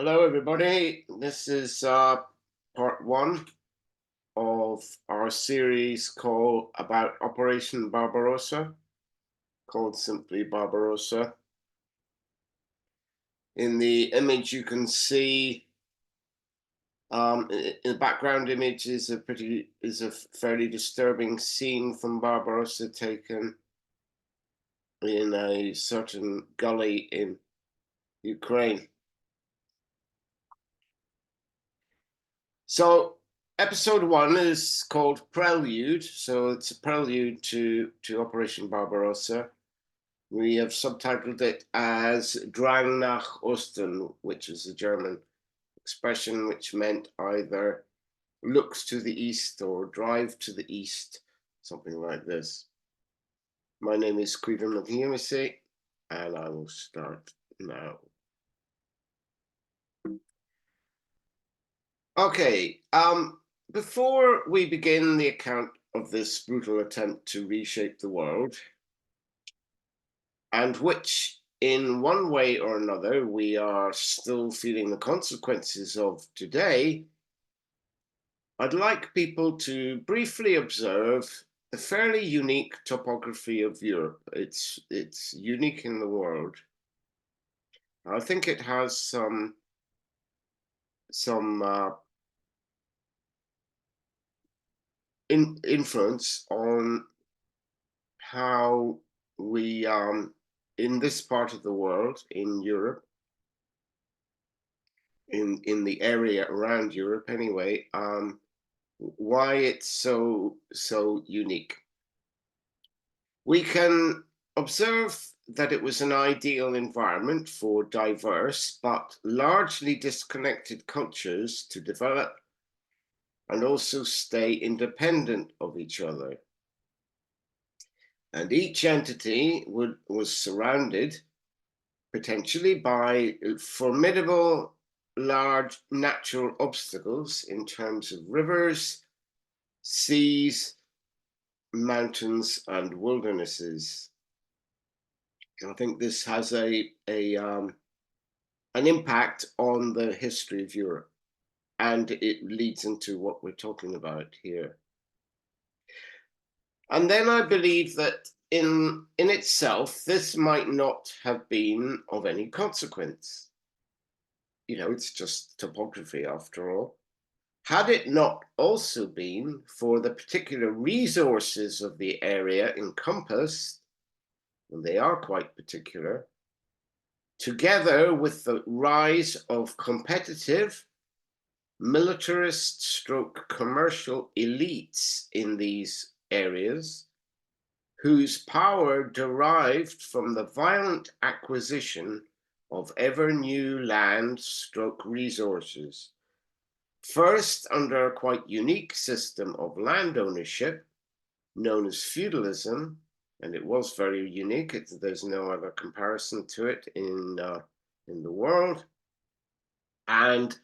Hello, everybody. This is part one of our series called about Operation Barbarossa, called simply Barbarossa. In the image, you can see in the background image is a fairly disturbing scene from Barbarossa taken in a certain gully in Ukraine. So episode one is called Prelude. So it's a prelude to Operation Barbarossa. We have subtitled it as Drang Nach Osten, which is a German expression which meant either looks to the east or drive to the east, something like this. My name is Cuivan McNeamisy, and I will start now. Okay, before we begin the account of this brutal attempt to reshape the world, and which in one way or another we are still feeling the consequences of today, I'd like people to briefly observe the fairly unique topography of Europe. It's unique in the world. I think it has some influence on how we in this part of the world, in Europe, in the area around Europe anyway, why it's so unique. We can observe that it was an ideal environment for diverse but largely disconnected cultures to develop and also stay independent of each other. And each entity was surrounded potentially by formidable large natural obstacles in terms of rivers, seas, mountains, and wildernesses. And I think this has an impact on the history of Europe, and it leads into what we're talking about here. And then I believe that in itself, this might not have been of any consequence. You know, it's just topography after all. Had it not also been for the particular resources of the area encompassed, and they are quite particular, together with the rise of competitive, militarist stroke commercial elites in these areas, whose power derived from the violent acquisition of ever new land stroke resources. First, under a quite unique system of land ownership known as feudalism, and it was very unique. There's no other comparison to it in the world. And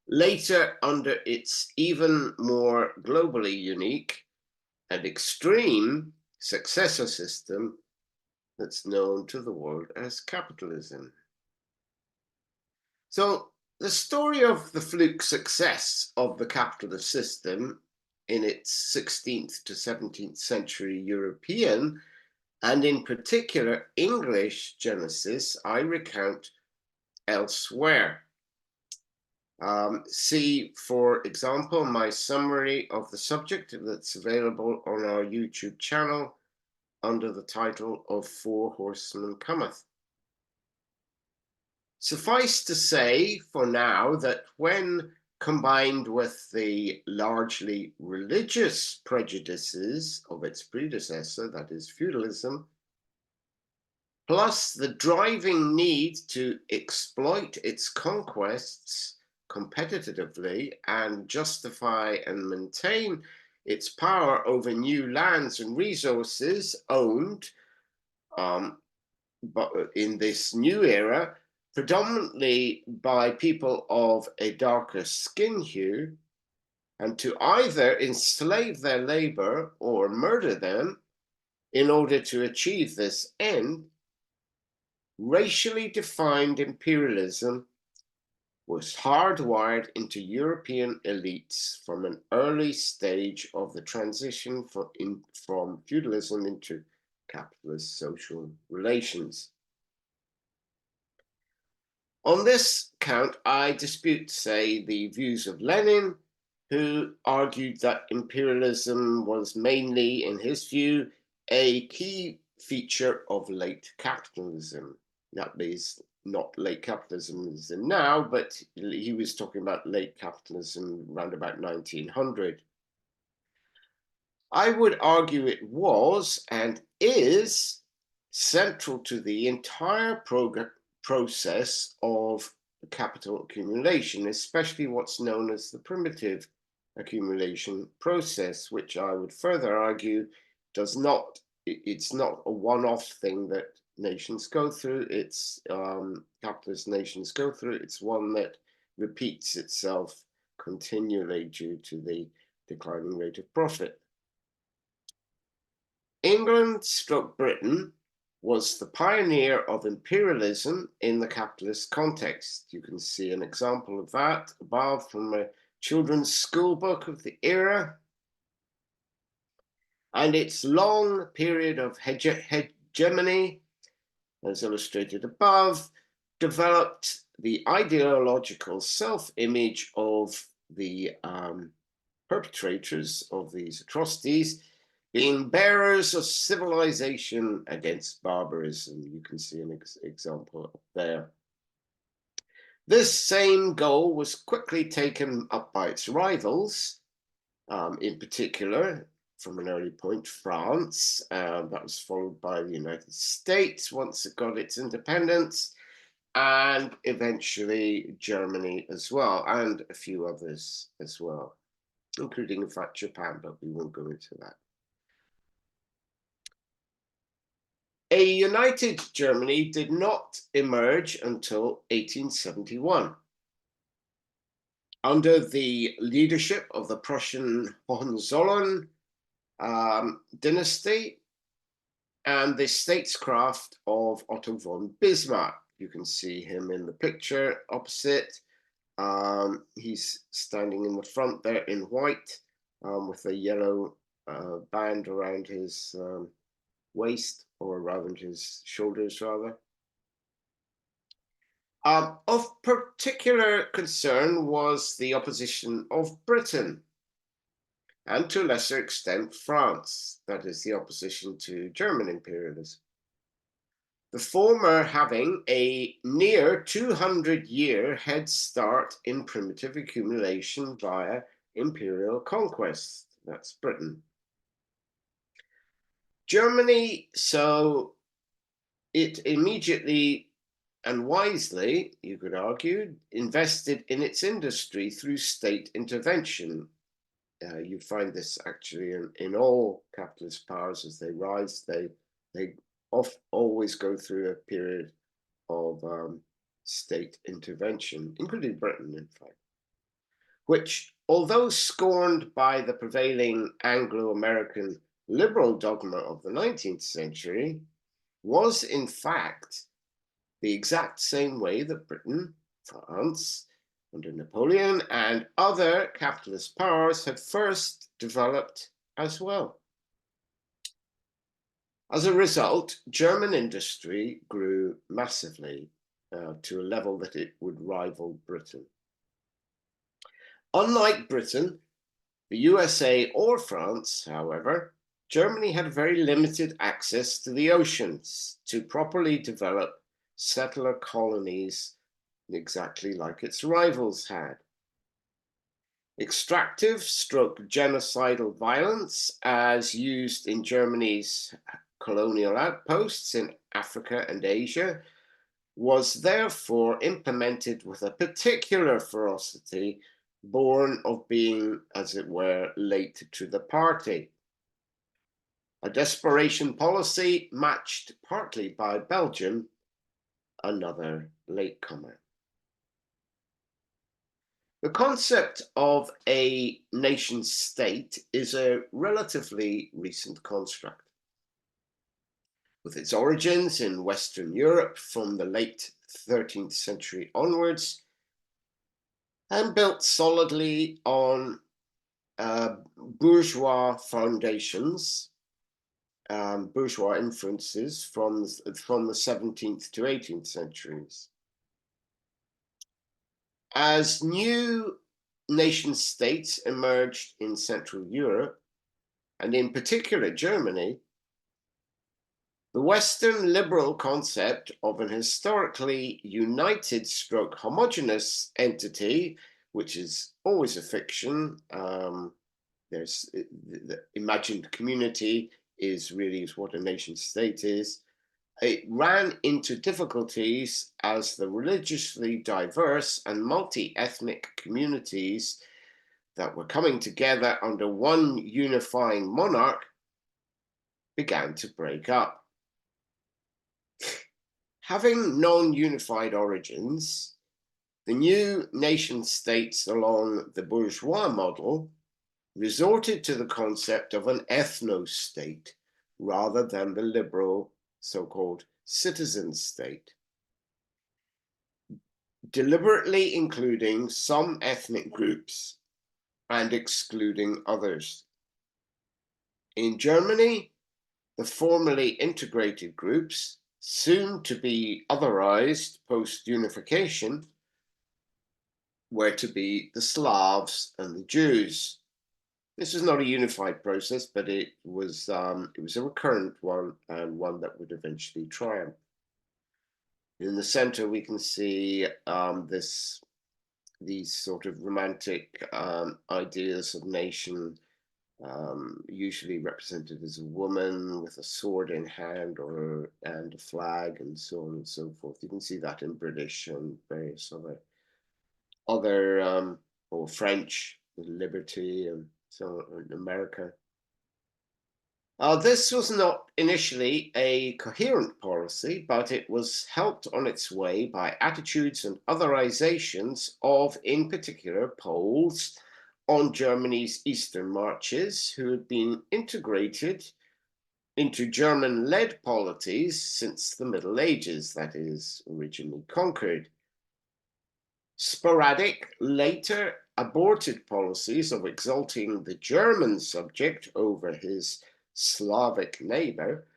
later, under its even more globally unique and extreme successor system that's known to the world as capitalism. So the story of the fluke success of the capitalist system in its 16th to 17th century European, and in particular English genesis, I recount elsewhere. See, for example, my summary of the subject that's available on our YouTube channel under the title of Four Horsemen Cometh. Suffice to say for now that when combined with the largely religious prejudices of its predecessor, that is feudalism, plus the driving need to exploit its conquests competitively and justify and maintain its power over new lands and resources owned but in this new era, predominantly by people of a darker skin hue, and to either enslave their labor or murder them in order to achieve this end, racially defined imperialism was hardwired into European elites from an early stage of the transition from feudalism into capitalist social relations. On this count, I dispute, say, the views of Lenin, who argued that imperialism was mainly, in his view, a key feature of late capitalism. That means not late capitalism as in now, but he was talking about late capitalism around about 1900. I would argue it was and is central to the entire process of capital accumulation, especially what's known as the primitive accumulation process, which I would further argue it's not a one-off thing that nations go through. It's capitalist nations go through. It's one that repeats itself continually due to the declining rate of profit. England / Britain was the pioneer of imperialism in the capitalist context. You can see an example of that above from a children's school book of the era. And its long period of hegemony, as illustrated above, developed the ideological self-image of the perpetrators of these atrocities being bearers of civilization against barbarism. You can see an example there. This same goal was quickly taken up by its rivals, in particular, from an early point, France. That was followed by the United States once it got its independence, and eventually Germany as well, and a few others as well, including, in fact, Japan, but we won't go into that. A united Germany did not emerge until 1871. Under the leadership of the Prussian Hohenzollern dynasty and the statescraft of Otto von Bismarck. You can see him in the picture opposite. He's standing in the front there in white with a yellow band around his waist, or around his shoulders rather. Of particular concern was the opposition of Britain, and to a lesser extent France, that is the opposition to German imperialism. The former having a near 200-year head start in primitive accumulation via imperial conquest, that's Britain. Germany, so it immediately and wisely, you could argue, invested in its industry through state intervention. You find this actually in all capitalist powers as they rise. They always go through a period of state intervention, including Britain, in fact, which, although scorned by the prevailing Anglo-American liberal dogma of the 19th century, was in fact the exact same way that Britain, France, under Napoleon, and other capitalist powers had first developed as well. As a result, German industry grew massively to a level that it would rival Britain. Unlike Britain, the USA, or France, however, Germany had very limited access to the oceans to properly develop settler colonies exactly like its rivals had. Extractive / genocidal violence, as used in Germany's colonial outposts in Africa and Asia, was therefore implemented with a particular ferocity born of being, as it were, late to the party. A desperation policy matched partly by Belgium, another latecomer. The concept of a nation state is a relatively recent construct. With its origins in Western Europe from the late 13th century onwards, and built solidly on bourgeois foundations, bourgeois influences from the 17th to 18th centuries. As new nation states emerged in Central Europe, and in particular Germany, the Western liberal concept of an historically united stroke homogeneous entity, which is always a fiction, there's the imagined community is what a nation state is. It ran into difficulties as the religiously diverse and multi-ethnic communities that were coming together under one unifying monarch began to break up. Having non-unified origins, the new nation states along the bourgeois model resorted to the concept of an ethno-state rather than the liberal so-called citizen state, deliberately including some ethnic groups and excluding others. In Germany, the formerly integrated groups, soon to be otherized post-unification, were to be the Slavs and the Jews. This was not a unified process, but it was a recurrent one, and one that would eventually triumph. In the center, we can see these sort of romantic ideas of nation, usually represented as a woman with a sword in hand and a flag, and so on and so forth. You can see that in British and various other or French with liberty, and so on in America. This was not initially a coherent policy, but it was helped on its way by attitudes and otherizations of, in particular, Poles on Germany's eastern marches, who had been integrated into German-led polities since the Middle Ages, that is, originally conquered. Sporadic, later aborted policies of exalting the German subject over his Slavic neighbor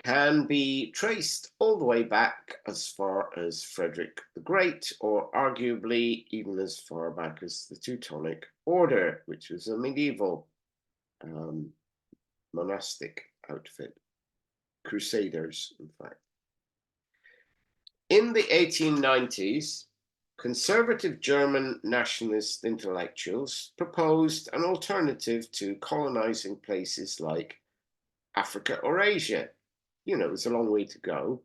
can be traced all the way back as far as Frederick the Great, or arguably even as far back as the Teutonic Order, which was a medieval monastic outfit, crusaders, in fact. In the 1890s, conservative German nationalist intellectuals proposed an alternative to colonizing places like Africa or Asia. You know, it's a long way to go,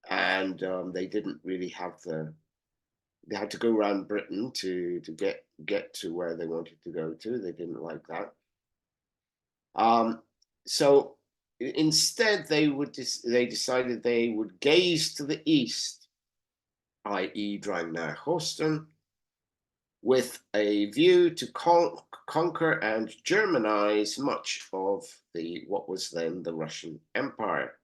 and they didn't really have they had to go around Britain to get to where they wanted to go to. They didn't like that. So instead, they decided they would gaze to the east, i.e. Drang Nach Osten, with a view to conquer and Germanize much of what was then the Russian Empire.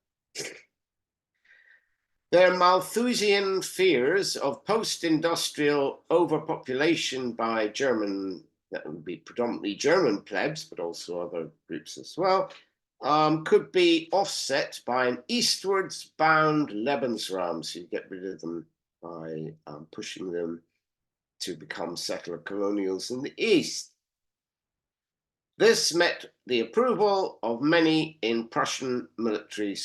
Their Malthusian fears of post-industrial overpopulation by that would be predominantly German plebs, but also other groups as well, could be offset by an eastwards bound Lebensraum, so you get rid of them by pushing them to become settler colonials in the East. This met the approval of many in Prussian military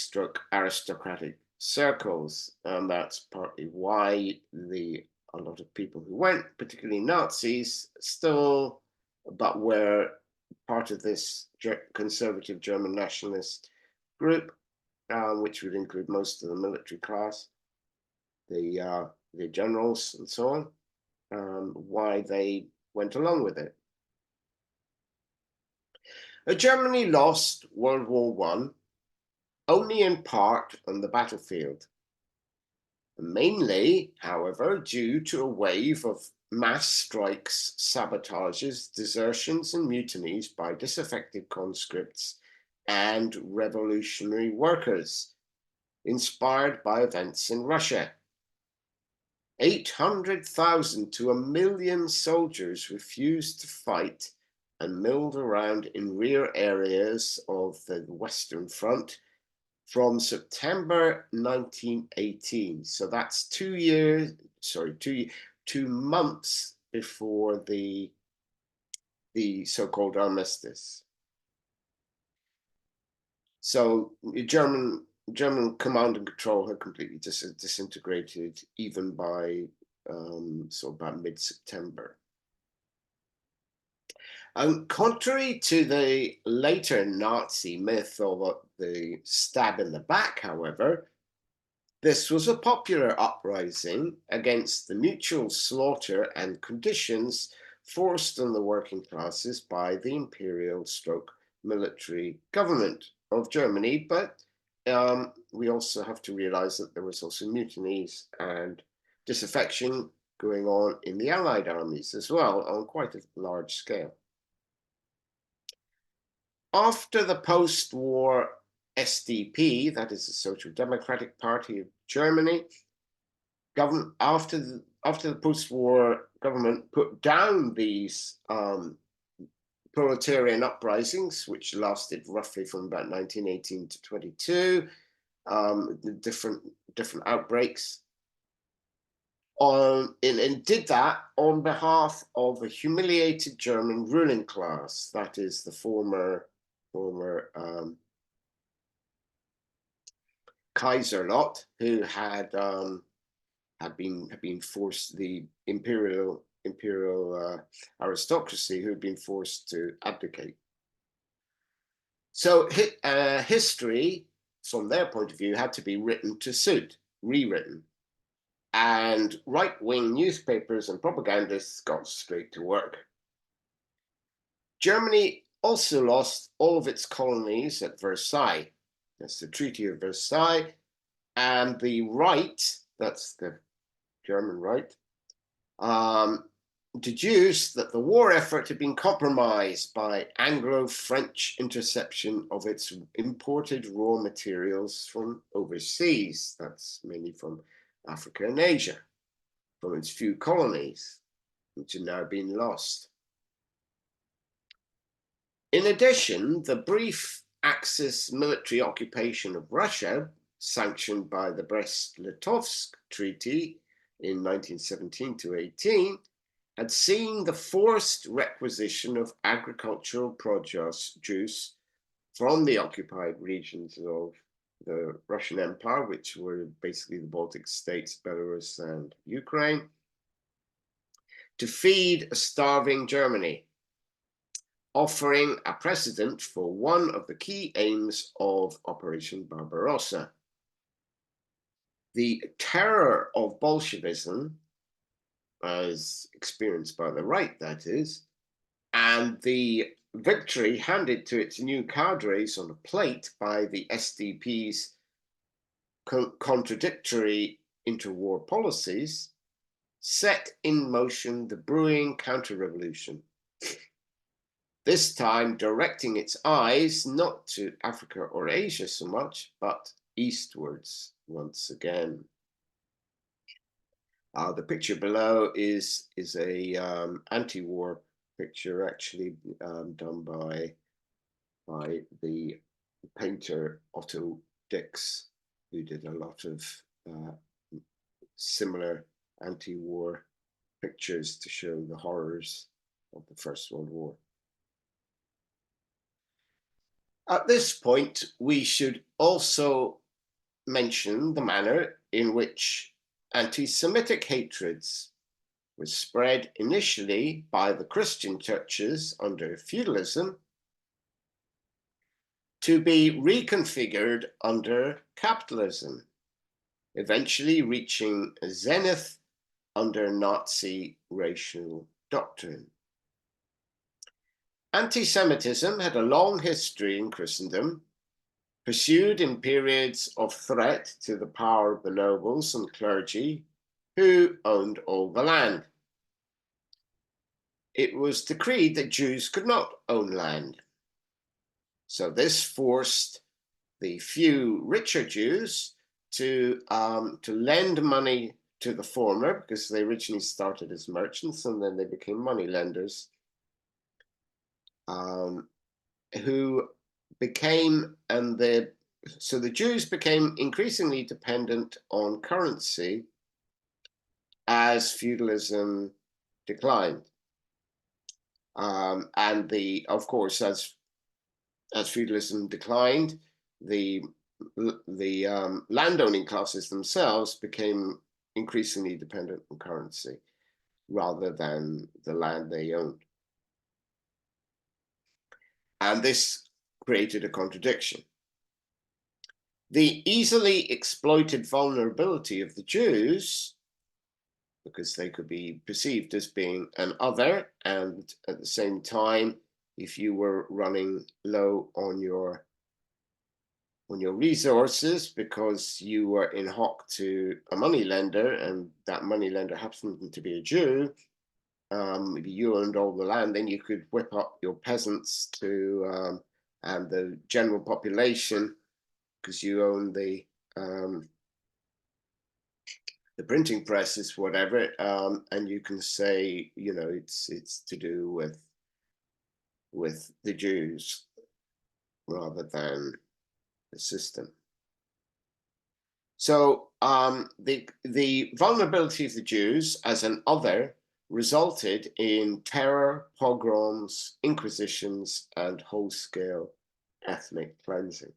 aristocratic circles, and that's partly why a lot of people who went, particularly Nazis, still, but were part of this conservative German nationalist group, which would include most of the military class, the generals and so on. Why they went along with it. Germany lost World War I only in part on the battlefield, mainly, however, due to a wave of mass strikes, sabotages, desertions, and mutinies by disaffected conscripts and revolutionary workers, inspired by events in Russia. 800,000 to 1,000,000 soldiers refused to fight and milled around in rear areas of the Western Front from September 1918. So that's 2 months before the so-called armistice. So German command and control had completely disintegrated even by sort of about mid-September. Contrary to the later Nazi myth of the stab in the back, however, this was a popular uprising against the mutual slaughter and conditions forced on the working classes by the imperial military government of Germany. But we also have to realize that there was also mutinies and disaffection going on in the Allied armies as well on quite a large scale. After the post-war SDP, that is the Social Democratic Party of Germany, after the post-war government put down these proletarian uprisings, which lasted roughly from about 1918 to 22, different outbreaks, and did that on behalf of a humiliated German ruling class, that is the former Kaiser lot, who had been forced, the imperial aristocracy, who had been forced to abdicate. So history, from their point of view, had to be written to suit, rewritten. And right-wing newspapers and propagandists got straight to work. Germany also lost all of its colonies at Versailles. That's the Treaty of Versailles. And the right, that's the German right, deduced that the war effort had been compromised by Anglo-French interception of its imported raw materials from overseas. That's mainly from Africa and Asia, from its few colonies, which had now been lost. In addition, the brief Axis military occupation of Russia, sanctioned by the Brest-Litovsk Treaty in 1917 to 18, had seen the forced requisition of agricultural produce from the occupied regions of the Russian Empire, which were basically the Baltic states, Belarus, and Ukraine, to feed a starving Germany, offering a precedent for one of the key aims of Operation Barbarossa. The terror of Bolshevism, as experienced by the right, that is, and the victory handed to its new cadres on a plate by the SDP's contradictory interwar policies, set in motion the brewing counter-revolution. This time directing its eyes not to Africa or Asia so much, but eastwards once again. The picture below is a anti-war picture, actually done by the painter Otto Dix, who did a lot of similar anti-war pictures to show the horrors of the First World War. At this point, we should also mention the manner in which anti-Semitic hatreds was spread initially by the Christian churches under feudalism to be reconfigured under capitalism, eventually reaching a zenith under Nazi racial doctrine. Anti-Semitism had a long history in Christendom, pursued in periods of threat to the power of the nobles and clergy who owned all the land. It was decreed that Jews could not own land. So this forced the few richer Jews to lend money to the former, because they originally started as merchants and then they became money lenders, who became, so the Jews became increasingly dependent on currency as feudalism declined. And of course, as feudalism declined, the landowning classes themselves became increasingly dependent on currency rather than the land they owned. And this created a contradiction. The easily exploited vulnerability of the Jews, because they could be perceived as being an other, and at the same time, if you were running low on your resources because you were in hock to a money lender, and that money lender happened to be a Jew, if you owned all the land, then you could whip up your peasants to and the general population, because you own the printing presses, whatever, and you can say, it's to do with the Jews rather than the system. So the vulnerability of the Jews as an other resulted in terror, pogroms, inquisitions, and whole-scale ethnic cleansing.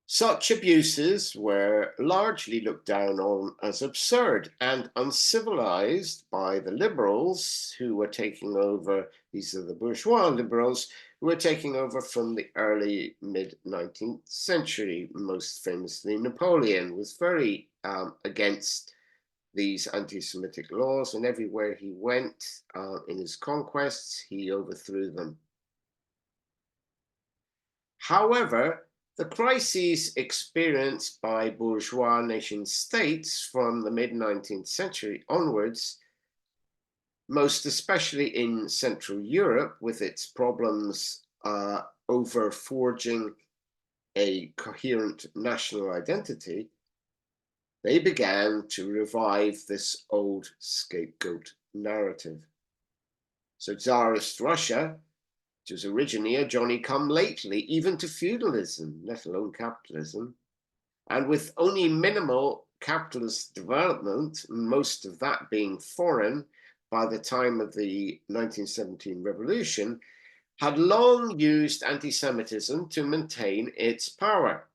Such abuses were largely looked down on as absurd and uncivilized by the liberals who were taking over. These are the bourgeois liberals who were taking over from the early mid-19th century. Most famously, Napoleon was very against these anti-Semitic laws, and everywhere he went in his conquests, he overthrew them. However, the crises experienced by bourgeois nation states from the mid-19th century onwards, most especially in Central Europe, with its problems over forging a coherent national identity, they began to revive this old scapegoat narrative. So Tsarist Russia, which was originally a Johnny-come-lately, even to feudalism, let alone capitalism, and with only minimal capitalist development, most of that being foreign by the time of the 1917 revolution, had long used anti-Semitism to maintain its power.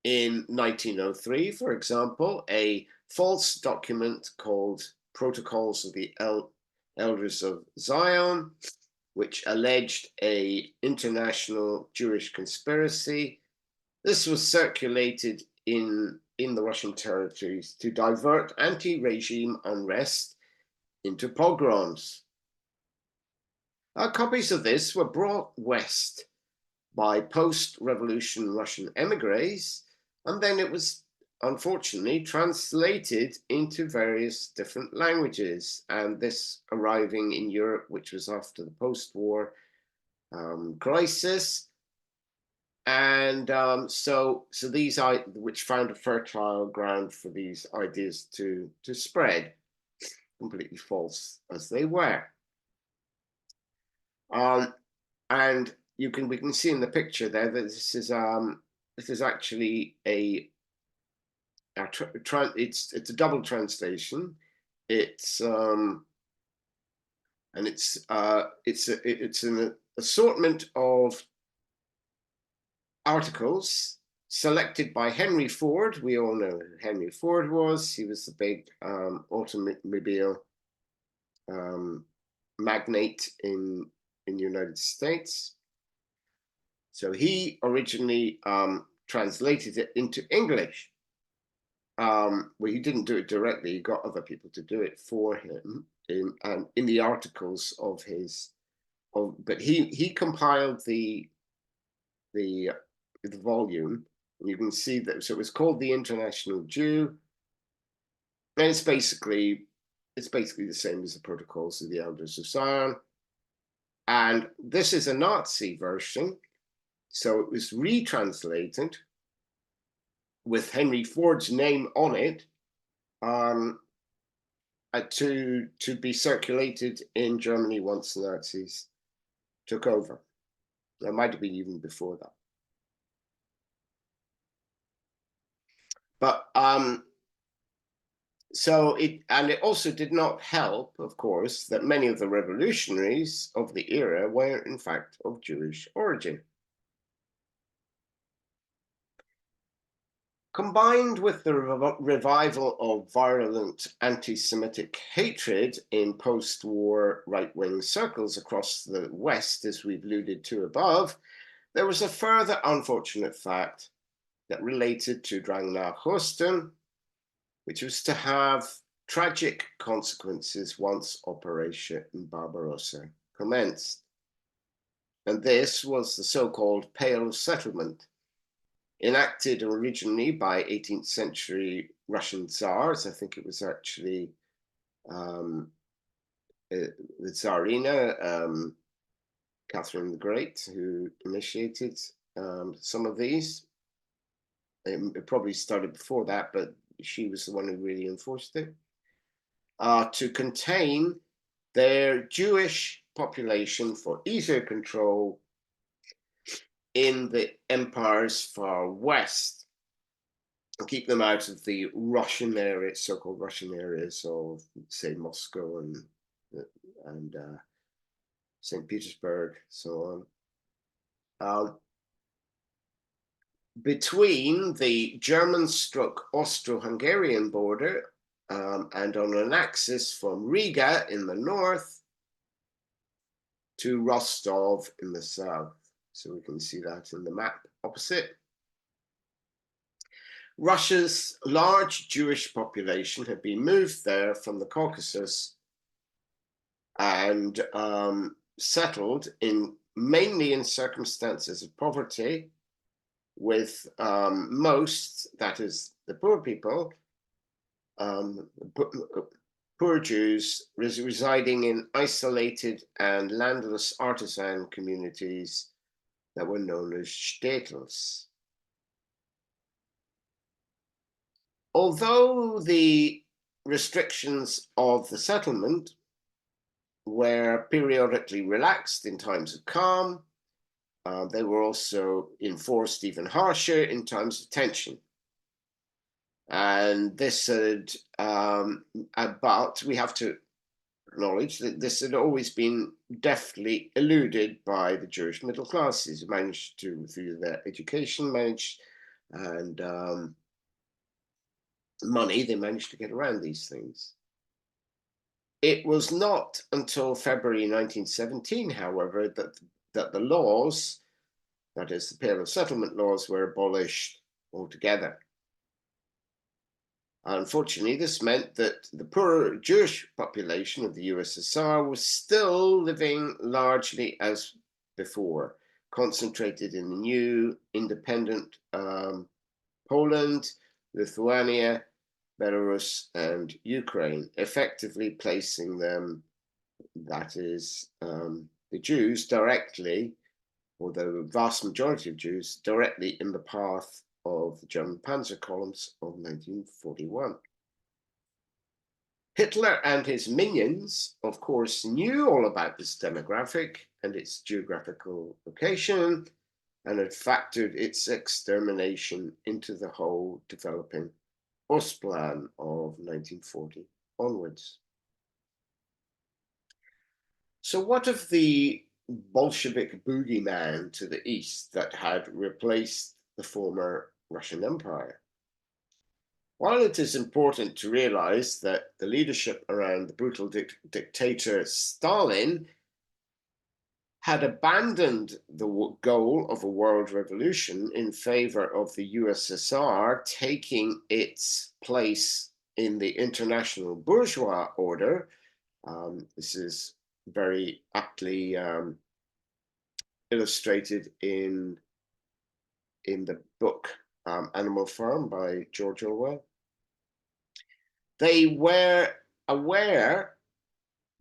In 1903, for example, a false document called Protocols of the Elders of Zion, which alleged an international Jewish conspiracy. This was circulated in the Russian territories to divert anti-regime unrest into pogroms. Copies of this were brought west by post-revolution Russian emigres, and then it was unfortunately translated into various different languages, and this arriving in Europe, which was after the post-war crisis. And so these which found a fertile ground for these ideas to spread, completely false as they were. And we can see in the picture there that this is actually it's a double translation. It's an assortment of articles selected by Henry Ford. We all know who Henry Ford was. He was the big automobile magnate in the United States. So he originally translated it into English. Well, he didn't do it directly. He got other people to do it for him in the articles of his. But he compiled the volume. And you can see that. So it was called The International Jew, and it's basically the same as the Protocols of the Elders of Zion. And this is a Nazi version. So it was retranslated with Henry Ford's name on it, to be circulated in Germany once the Nazis took over. It might have been even before that. But it also did not help, of course, that many of the revolutionaries of the era were in fact of Jewish origin. Combined with the revival of virulent anti-Semitic hatred in post-war right-wing circles across the West, as we've alluded to above, there was a further unfortunate fact that related to Drang Nach Osten, which was to have tragic consequences once Operation Barbarossa commenced. And this was the so-called Pale Settlement, enacted originally by 18th century Russian Tsars. I think it was actually the Tsarina, Catherine the Great, who initiated some of these. It probably started before that, but she was the one who really enforced it, to contain their Jewish population for easier control in the empire's far west, and keep them out of the Russian areas, so-called Russian areas of, say, Moscow and St. Petersburg, so on. Between the German-Austro-Hungarian border and on an axis from Riga in the north to Rostov in the south. So we can see that in the map opposite. Russia's large Jewish population had been moved there from the Caucasus and settled mainly in circumstances of poverty, with most, that is the poor people, poor Jews residing in isolated and landless artisan communities that were known as shtetls. Although the restrictions of the settlement were periodically relaxed in times of calm, they were also enforced even harsher in times of tension. And this had, but we have to acknowledge that this had always been deftly eluded by the Jewish middle classes, who managed to, through their education, and money, they managed to get around these things. It was not until February 1917, however, that the laws, that is, the Pale of Settlement laws, were abolished altogether. Unfortunately, this meant that the poor Jewish population of the USSR was still living largely as before, concentrated in the new independent Poland, Lithuania, Belarus, and Ukraine, effectively placing them, that is, the Jews directly, or the vast majority of Jews, directly in the path of the German panzer columns of 1941. Hitler and his minions, of course, knew all about this demographic and its geographical location, and had factored its extermination into the whole developing Ostplan of 1940 onwards. So what of the Bolshevik boogeyman to the east that had replaced the former Russian Empire? While it is important to realize that the leadership around the brutal dictator Stalin had abandoned the goal of a world revolution in favor of the USSR taking its place in the international bourgeois order, this is very aptly illustrated in the book Animal Farm by George Orwell. They were aware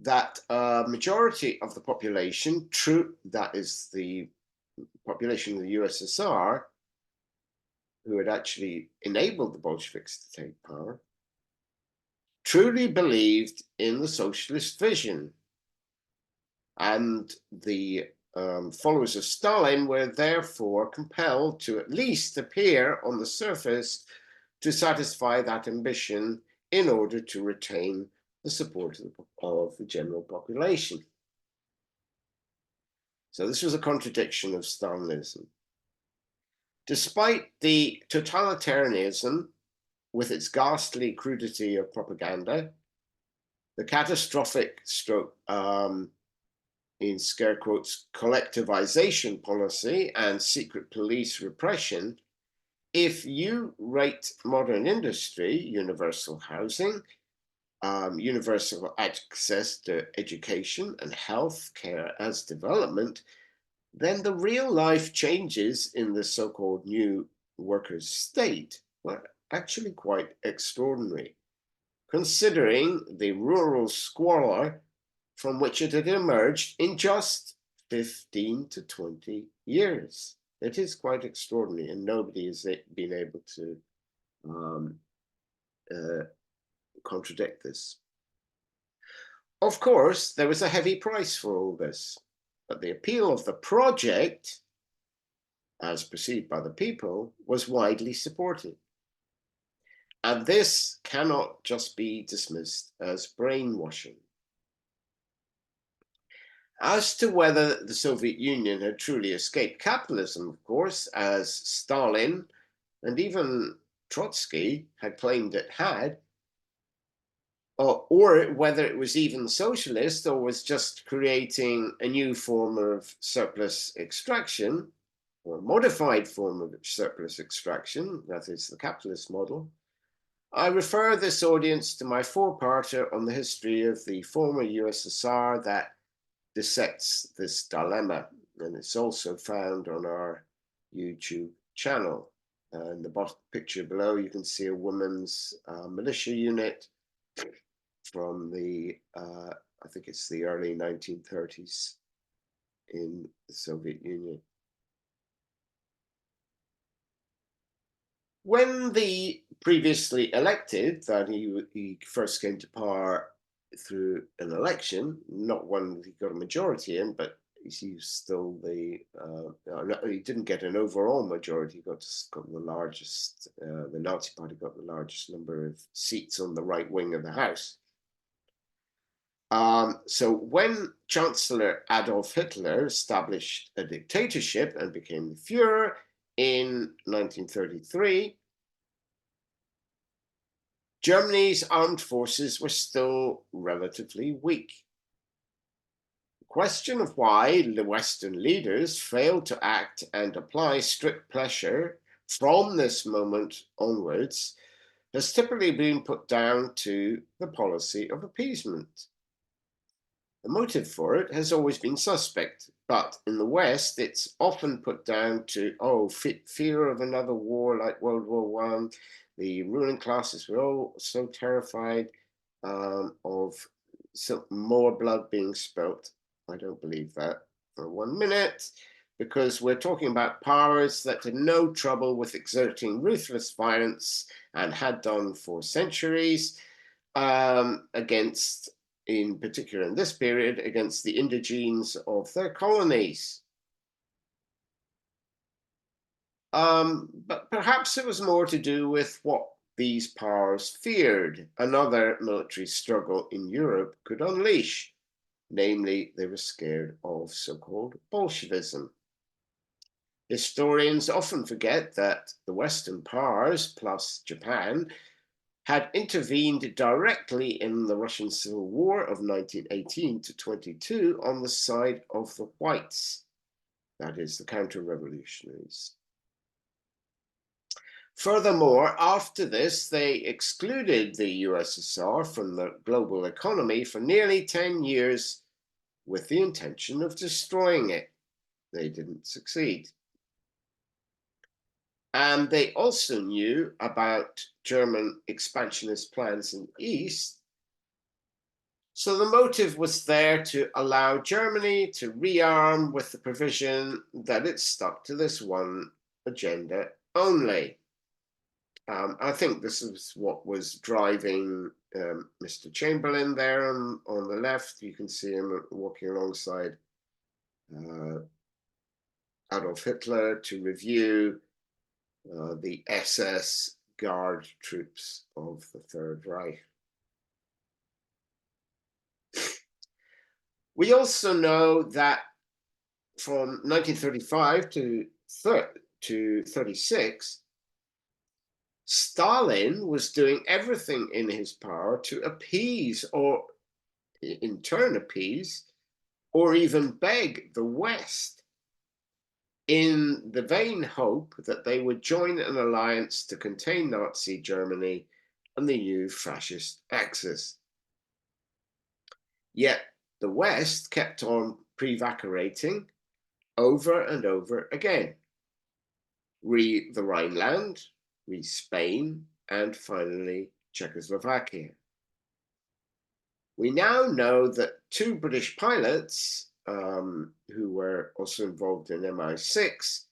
that a majority of the population, that is the population of the USSR, who had actually enabled the Bolsheviks to take power, truly believed in the socialist vision. And the followers of Stalin were therefore compelled to at least appear on the surface to satisfy that ambition in order to retain the support of the general population. So this was a contradiction of Stalinism. Despite the totalitarianism with its ghastly crudity of propaganda, the catastrophic stroke, in scare quotes, collectivization policy and secret police repression, if you rate modern industry, universal housing, universal access to education and health care as development, then the real life changes in the so-called new workers' state were actually quite extraordinary, considering the rural squalor from which it had emerged in just 15 to 20 years. It is quite extraordinary, and nobody has been able to contradict this. Of course, there was a heavy price for all this, but the appeal of the project, as perceived by the people, was widely supported. And this cannot just be dismissed as brainwashing. As to whether the Soviet Union had truly escaped capitalism, of course, as Stalin and even Trotsky had claimed it had, or whether it was even socialist or was just creating a new form of surplus extraction, or a modified form of surplus extraction, that is the capitalist model, I refer this audience to my four-parter on the history of the former USSR that dissects this dilemma, and it's also found on our YouTube channel. In the bottom picture below, you can see a woman's militia unit from the, I think it's the early 1930s in the Soviet Union. When the previously elected, that he first came to power through an election, not one that he got a majority in, but he's still the, he didn't get an overall majority, he got the largest, the Nazi Party got the largest number of seats on the right wing of the House. So when Chancellor Adolf Hitler established a dictatorship and became the Führer in 1933, Germany's armed forces were still relatively weak. The question of why the Western leaders failed to act and apply strict pressure from this moment onwards has typically been put down to the policy of appeasement. The motive for it has always been suspect, but in the West, it's often put down to, fear of another war like World War I. The ruling classes were all so terrified of more blood being spilt. I don't believe that for 1 minute, because we're talking about powers that had no trouble with exerting ruthless violence and had done for centuries against, in particular in this period, against the indigenes of their colonies. But perhaps it was more to do with what these powers feared another military struggle in Europe could unleash. Namely, they were scared of so-called Bolshevism. Historians often forget that the Western powers, plus Japan, had intervened directly in the Russian Civil War of 1918 to 22 on the side of the whites, that is, the counter-revolutionaries. Furthermore, after this, they excluded the USSR from the global economy for nearly 10 years with the intention of destroying it. They didn't succeed. And they also knew about German expansionist plans in the East. So the motive was there to allow Germany to rearm with the provision that it stuck to this one agenda only. I think this is what was driving Mr. Chamberlain there on the left. You can see him walking alongside Adolf Hitler to review the SS Guard troops of the Third Reich. We also know that from 1935 to 36, Stalin was doing everything in his power to appease, or in turn appease, or even beg the West, in the vain hope that they would join an alliance to contain Nazi Germany and the new fascist Axis. Yet the West kept on prevaricating over and over again. Re the Rhineland, re Spain, and finally Czechoslovakia. We now know that 2 British pilots who were also involved in MI6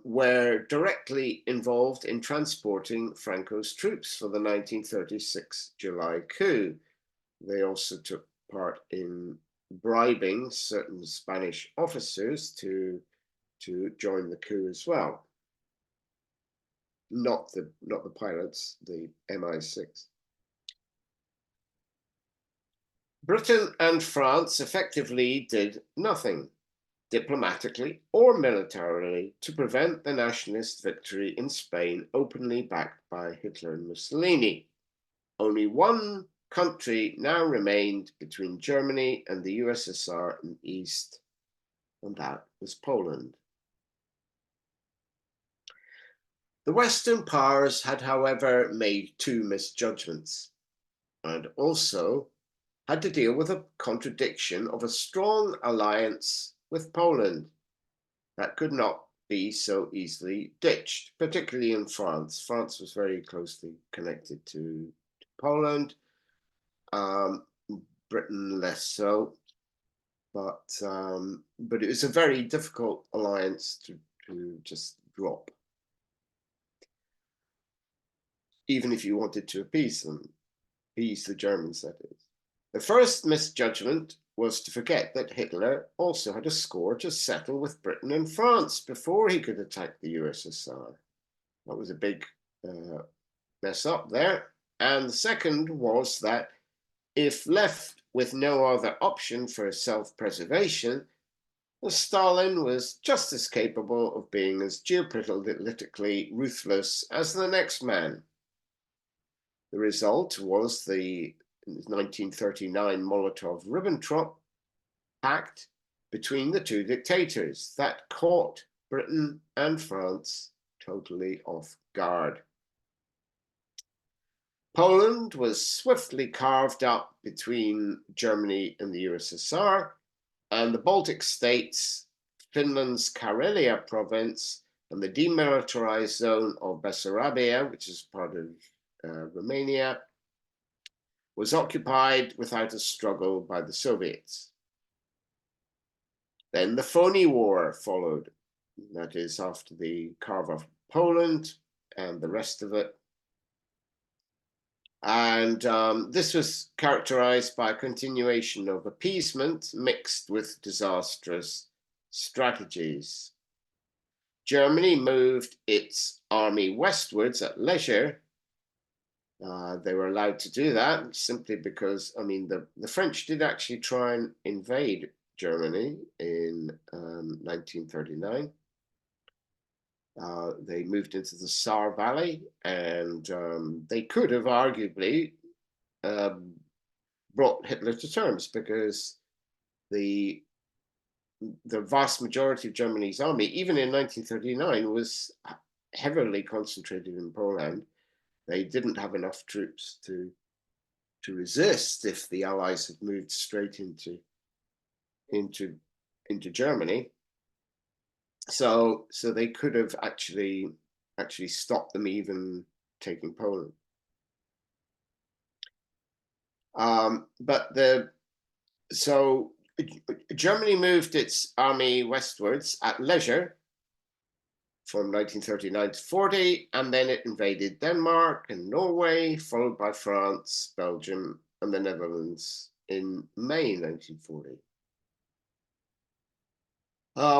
were directly involved in transporting Franco's troops for the 1936 July coup. They also took part in bribing certain Spanish officers to join the coup as well. Not the pilots, the MI6. Britain and France effectively did nothing, diplomatically or militarily, to prevent the nationalist victory in Spain, openly backed by Hitler and Mussolini. Only one country now remained between Germany and the USSR in the East, and that was Poland. The Western powers had, however, made 2 misjudgments, and also had to deal with a contradiction of a strong alliance with Poland that could not be so easily ditched, particularly in France. France was very closely connected to Poland, Britain less so, but it was a very difficult alliance to just drop, even if you wanted to appease them, appease the Germans, that is. The first misjudgment was to forget that Hitler also had a score to settle with Britain and France before he could attack the USSR. That was a big mess up there. And the second was that if left with no other option for self-preservation, Stalin was just as capable of being as geopolitically ruthless as the next man. The result was the 1939 Molotov-Ribbentrop Pact between the 2 dictators that caught Britain and France totally off guard. Poland was swiftly carved up between Germany and the USSR, and the Baltic states, Finland's Karelia province, and the demilitarized zone of Bessarabia, which is part of Romania, was occupied without a struggle by the Soviets. Then the phony war followed, that is, after the carve off Poland and the rest of it. And this was characterized by a continuation of appeasement mixed with disastrous strategies. Germany moved its army westwards at leisure. They were allowed to do that simply because, I mean, the French did actually try and invade Germany in 1939. They moved into the Saar Valley, and they could have arguably brought Hitler to terms, because the vast majority of Germany's army, even in 1939, was heavily concentrated in Poland. They didn't have enough troops to resist if the Allies had moved straight into Germany. So they could have actually stopped them even taking Poland. So Germany moved its army westwards at leisure, from 1939 to 40, and then it invaded Denmark and Norway, followed by France, Belgium, and the Netherlands in May 1940.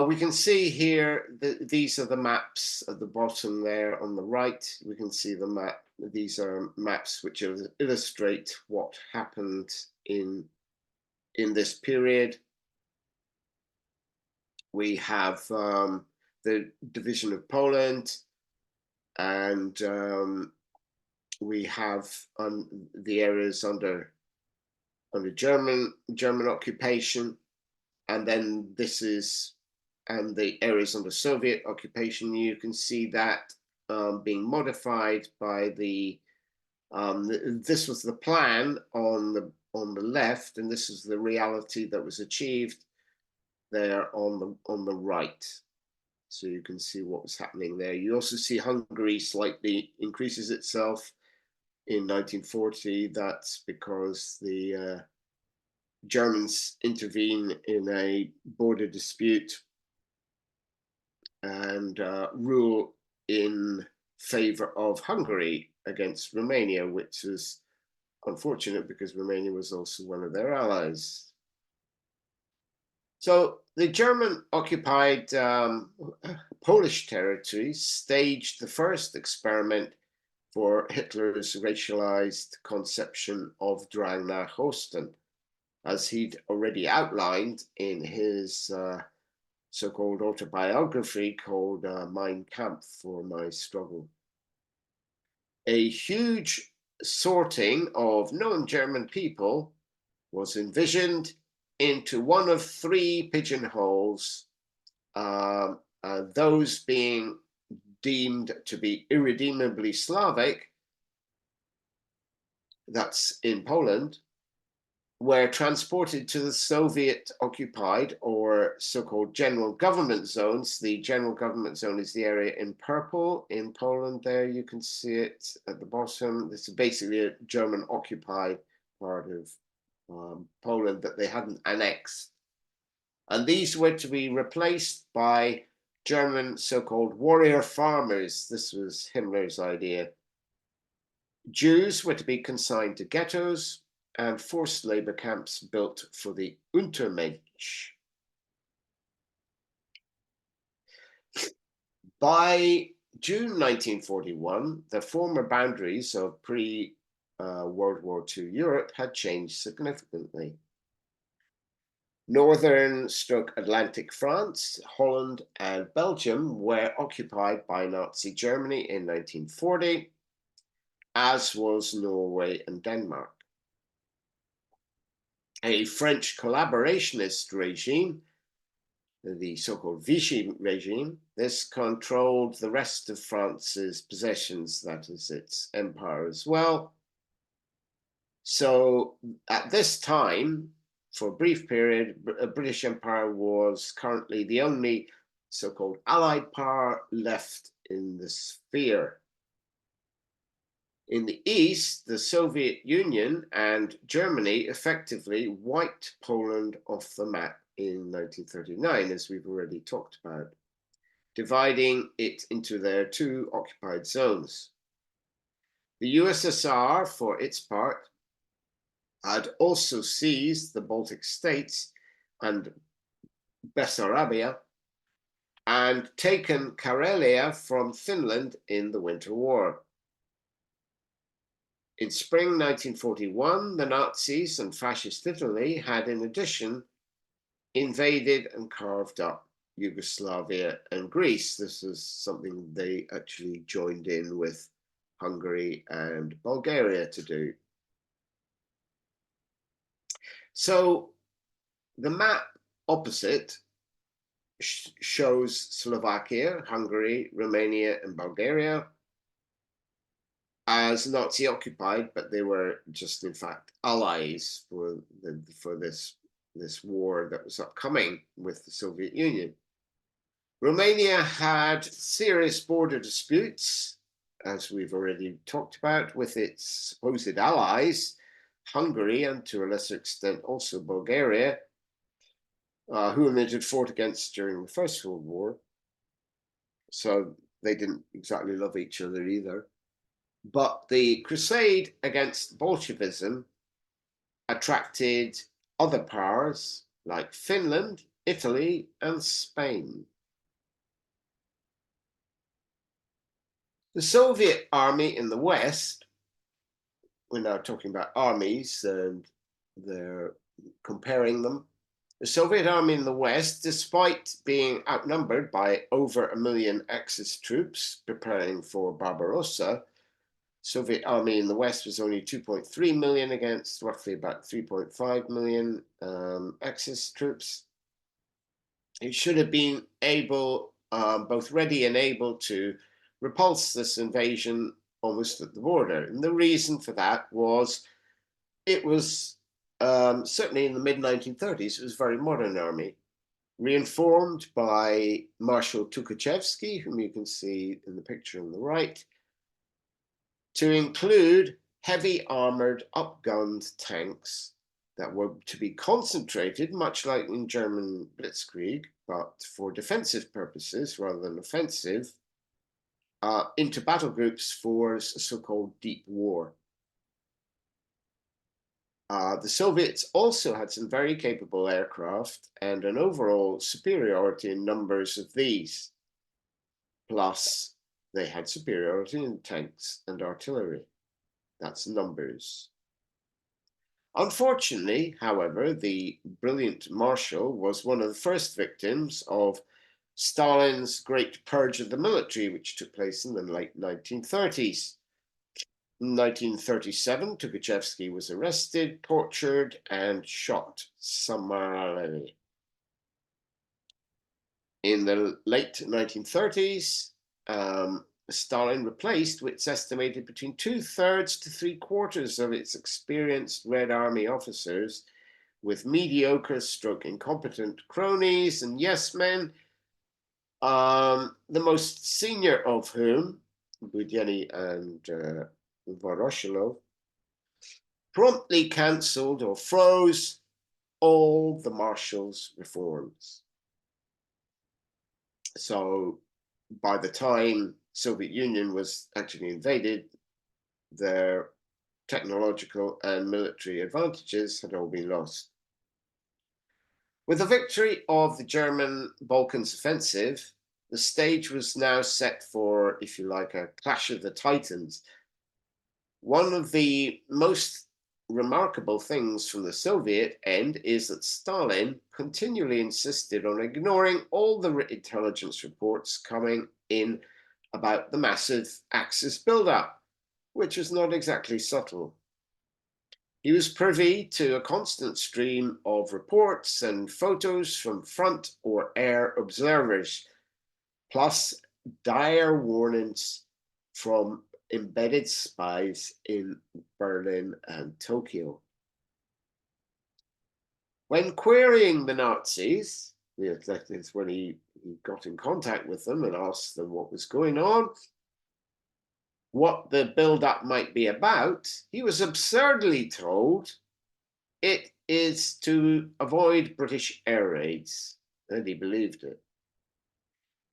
We can see here that these are the maps at the bottom there on the right. We can see the map. These are maps which illustrate what happened in this period. We have the division of Poland, and we have the areas under German occupation, and then this is the areas under Soviet occupation. You can see that being modified by the this was the plan on the left, and this is the reality that was achieved there on the right. So you can see what was happening there. You also see Hungary slightly increases itself in 1940. That's because the Germans intervene in a border dispute and rule in favor of Hungary against Romania, which was unfortunate because Romania was also one of their allies. So the German occupied Polish territories staged the first experiment for Hitler's racialized conception of Drang Nach Osten, as he'd already outlined in his so-called autobiography called Mein Kampf, for My Struggle. A huge sorting of non-German people was envisioned into one of three pigeonholes, those being deemed to be irredeemably Slavic, that's in Poland, were transported to the Soviet-occupied or so-called general government zones. The general government zone is the area in purple in Poland there. You can see it at the bottom. This is basically a German-occupied part of Poland that they hadn't annexed. And these were to be replaced by German so-called warrior farmers. This was Himmler's idea. Jews were to be consigned to ghettos and forced labor camps built for the Untermensch. By June 1941, the former boundaries of pre-World War II Europe had changed significantly. Northern Atlantic France, Holland, and Belgium were occupied by Nazi Germany in 1940, as was Norway and Denmark. A French collaborationist regime, the so-called Vichy regime, this controlled the rest of France's possessions, that is its empire as well. So at this time, for a brief period, a British Empire was currently the only so-called Allied power left in the sphere. In the East, the Soviet Union and Germany effectively wiped Poland off the map in 1939, as we've already talked about, dividing it into their two occupied zones. The USSR, for its part, had also seized the Baltic states and Bessarabia and taken Karelia from Finland in the Winter War. In spring 1941, the Nazis and Fascist Italy had, in addition, invaded and carved up Yugoslavia and Greece. This is something they actually joined in with Hungary and Bulgaria to do. So the map opposite shows Slovakia, Hungary, Romania, and Bulgaria as Nazi occupied, but they were just in fact allies for this war that was upcoming with the Soviet Union. Romania had serious border disputes, as we've already talked about, with its supposed allies, Hungary, and to a lesser extent also Bulgaria, whom it had fought against during the First World War. So they didn't exactly love each other either. But the crusade against Bolshevism attracted other powers like Finland, Italy, and Spain. The Soviet army in the West, we're now talking about armies and they're comparing them. The Soviet army in the West, despite being outnumbered by over 1 million Axis troops preparing for Barbarossa, Soviet army in the West was only 2.3 million against roughly about 3.5 million Axis troops. It should have been able, both ready and able to repulse this invasion almost at the border. And the reason for that was it was certainly in the mid-1930s, it was a very modern army, reinformed by Marshal Tukhachevsky, whom you can see in the picture on the right, to include heavy armored upgunned tanks that were to be concentrated, much like in German Blitzkrieg, but for defensive purposes rather than offensive, into battle groups for a so-called deep war. The Soviets also had some very capable aircraft and an overall superiority in numbers of these. Plus, they had superiority in tanks and artillery. That's numbers. Unfortunately, however, the brilliant Marshal was one of the first victims of Stalin's Great Purge of the military, which took place in the late 1930s. In 1937, Tukhachevsky was arrested, tortured, and shot summarily. In the late 1930s, Stalin replaced what's estimated between 2/3 to 3/4 of its experienced Red Army officers with mediocre stroke incompetent cronies and yes men, the most senior of whom, Budyeni and Voroshilov, promptly cancelled or froze all the Marshal's reforms. So by the time Soviet Union was actually invaded, their technological and military advantages had all been lost. With the victory of the German Balkans offensive, the stage was now set for, if you like, a clash of the titans. One of the most remarkable things from the Soviet end is that Stalin continually insisted on ignoring all the intelligence reports coming in about the massive Axis buildup, which was not exactly subtle. He was privy to a constant stream of reports and photos from front or air observers, plus dire warnings from embedded spies in Berlin and Tokyo. When querying the Nazis, that is when he got in contact with them and asked them what was going on, what the build-up might be about, he was absurdly told it is to avoid British air raids, and he believed it.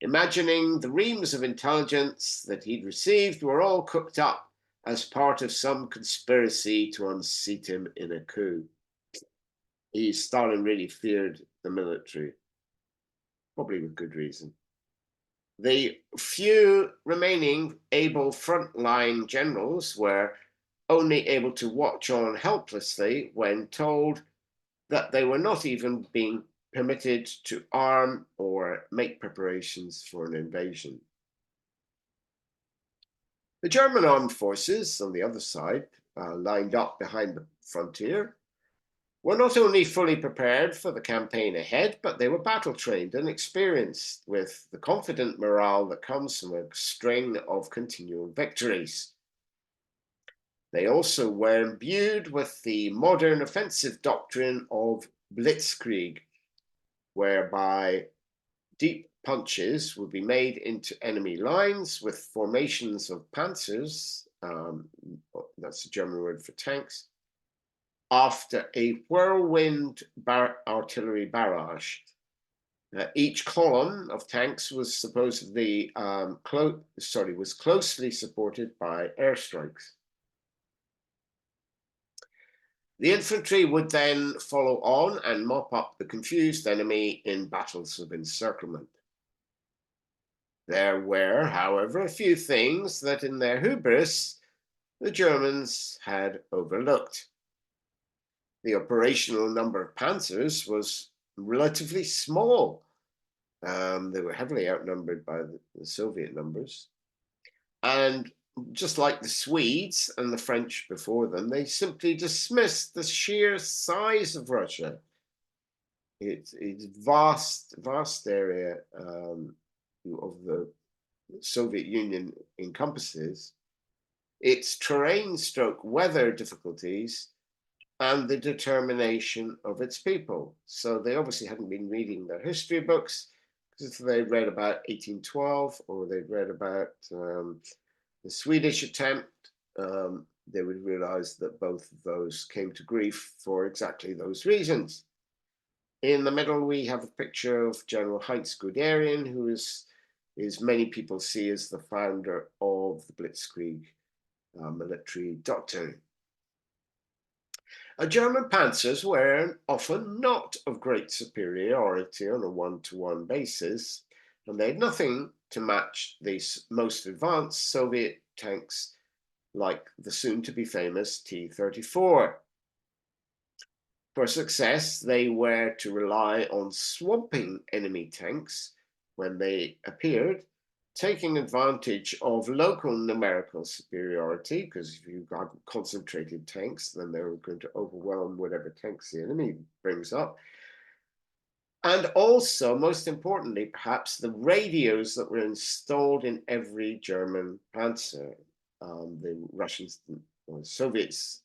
Imagining the reams of intelligence that he'd received were all cooked up as part of some conspiracy to unseat him in a coup. Stalin really feared the military, probably with good reason. The few remaining able frontline generals were only able to watch on helplessly when told that they were not even being permitted to arm or make preparations for an invasion. The German armed forces on the other side, lined up behind the frontier, were not only fully prepared for the campaign ahead, but they were battle trained and experienced with the confident morale that comes from a string of continual victories. They also were imbued with the modern offensive doctrine of blitzkrieg, whereby deep punches would be made into enemy lines with formations of panzers, that's the German word for tanks, after a whirlwind artillery barrage. Each column of tanks was supposedly was closely supported by airstrikes. The infantry would then follow on and mop up the confused enemy in battles of encirclement. There were, however, a few things that in their hubris the Germans had overlooked. The operational number of panzers was relatively small. They were heavily outnumbered by the Soviet numbers. And just like the Swedes and the French before them, they simply dismissed the sheer size of Russia. Its vast area of the Soviet Union encompasses, its terrain stroke weather difficulties, and the determination of its people. So they obviously hadn't been reading their history books, because if they read about 1812 or they read about the Swedish attempt, they would realize that both of those came to grief for exactly those reasons. In the middle, we have a picture of General Heinz Guderian, who is many people see as the founder of the Blitzkrieg military doctrine. German panzers were often not of great superiority on a one-to-one basis, and they had nothing to match these most advanced Soviet tanks like the soon-to-be famous T-34. For success, they were to rely on swamping enemy tanks when they appeared, taking advantage of local numerical superiority, because if you have concentrated tanks, then they're going to overwhelm whatever tanks the enemy brings up. And also, most importantly, perhaps, the radios that were installed in every German panzer. The Russians or the Soviets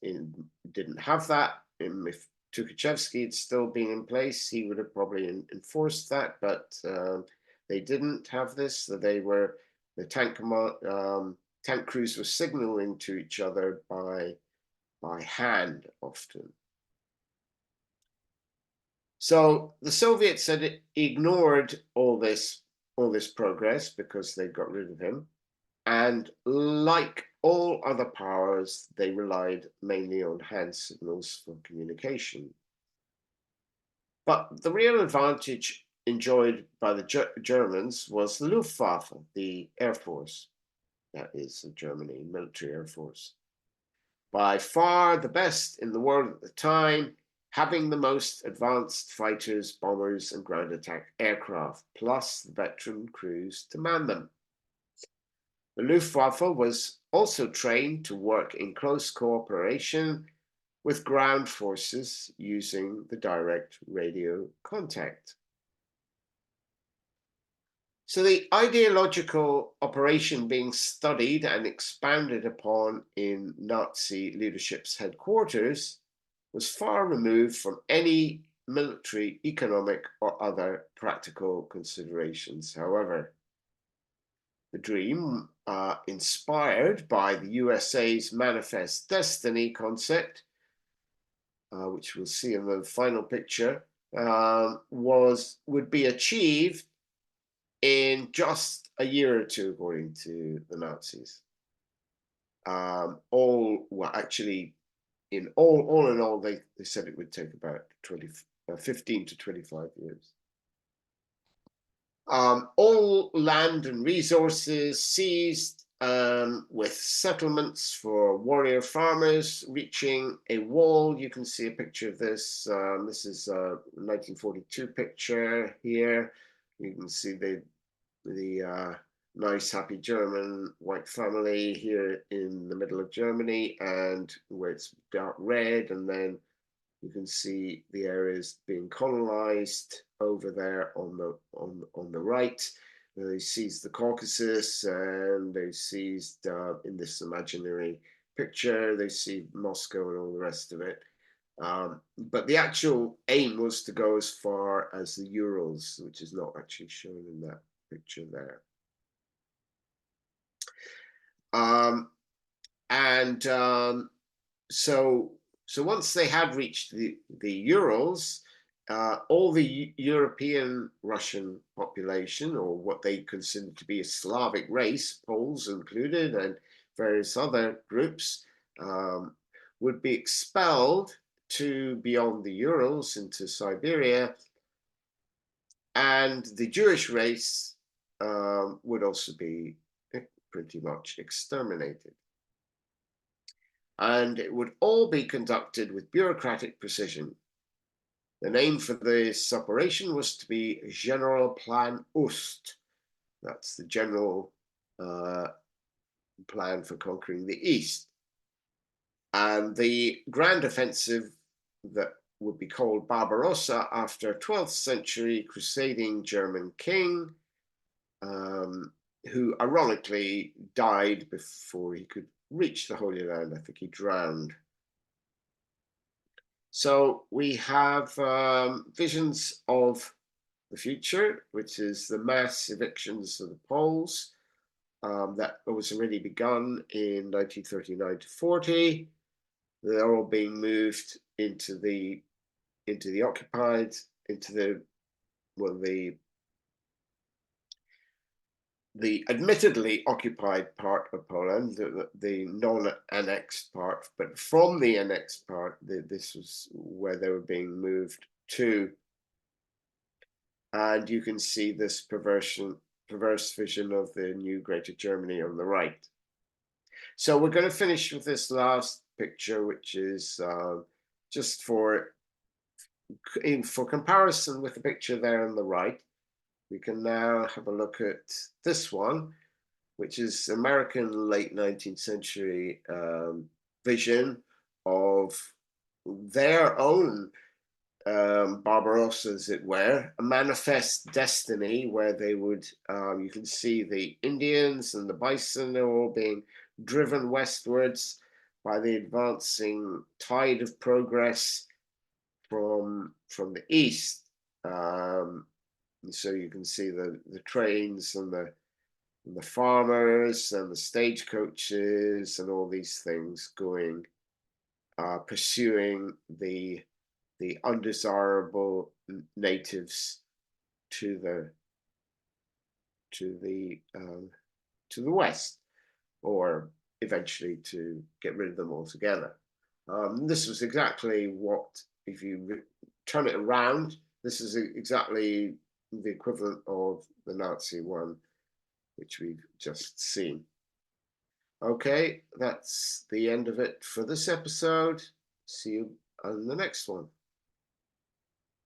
didn't have that. If Tukhachevsky had still been in place, he would have probably enforced that, but they didn't have this. So they were, the tank crews were signaling to each other by hand often. So the Soviets had ignored all this progress because they got rid of him. And like all other powers, they relied mainly on hand signals for communication. But the real advantage enjoyed by the Germans was the Luftwaffe, the Air Force. That is the Germany military Air Force. By far the best in the world at the time, having the most advanced fighters, bombers, and ground attack aircraft, plus the veteran crews to man them. The Luftwaffe was also trained to work in close cooperation with ground forces using the direct radio contact. So the ideological operation being studied and expounded upon in Nazi leadership's headquarters was far removed from any military, economic, or other practical considerations, however. The dream, inspired by the USA's Manifest Destiny concept, which we'll see in the final picture, would be achieved in just a year or two, according to the Nazis. All in all, they said it would take about 15 to 25 years. All land and resources seized, with settlements for warrior farmers reaching a wall. You can see a picture of this. This is a 1942 picture here. You can see the nice, happy German white family here in the middle of Germany, and where it's dark red, and then you can see the areas being colonized over there on the right. They seized the Caucasus, and they seized, in this imaginary picture, they see Moscow and all the rest of it. But the actual aim was to go as far as the Urals, which is not actually shown in that picture there. So once they had reached the Urals, all the European Russian population, or what they considered to be a Slavic race, Poles included, and various other groups, would be expelled to beyond the Urals into Siberia, and the Jewish race would also be pretty much exterminated. And it would all be conducted with bureaucratic precision. The name for this operation was to be General Plan Ost. That's the general plan for conquering the East. And the grand offensive that would be called Barbarossa after a 12th century crusading German king, who ironically died before he could reach the Holy Land. I think he drowned. So we have visions of the future, which is the mass evictions of the Poles that was already begun in 1939 to 40. They're all being moved into the occupied, into the admittedly occupied part of Poland, the non-annexed part, but from the annexed part, this was where they were being moved to. And you can see this perverse vision of the new Greater Germany on the right. So we're going to finish with this last picture, which is just for comparison with the picture there on the right. We can now have a look at this one, which is American late 19th century vision of their own Barbarossa, as it were, a manifest destiny where they would, you can see the Indians and the bison are all being driven westwards by the advancing tide of progress from the east. And so you can see the trains and the farmers and the stagecoaches and all these things going, pursuing the undesirable natives to the west, or eventually to get rid of them altogether. This was exactly what, if you turn it around, this is exactly the equivalent of the Nazi one, which we've just seen. Okay, that's the end of it for this episode. See you on the next one.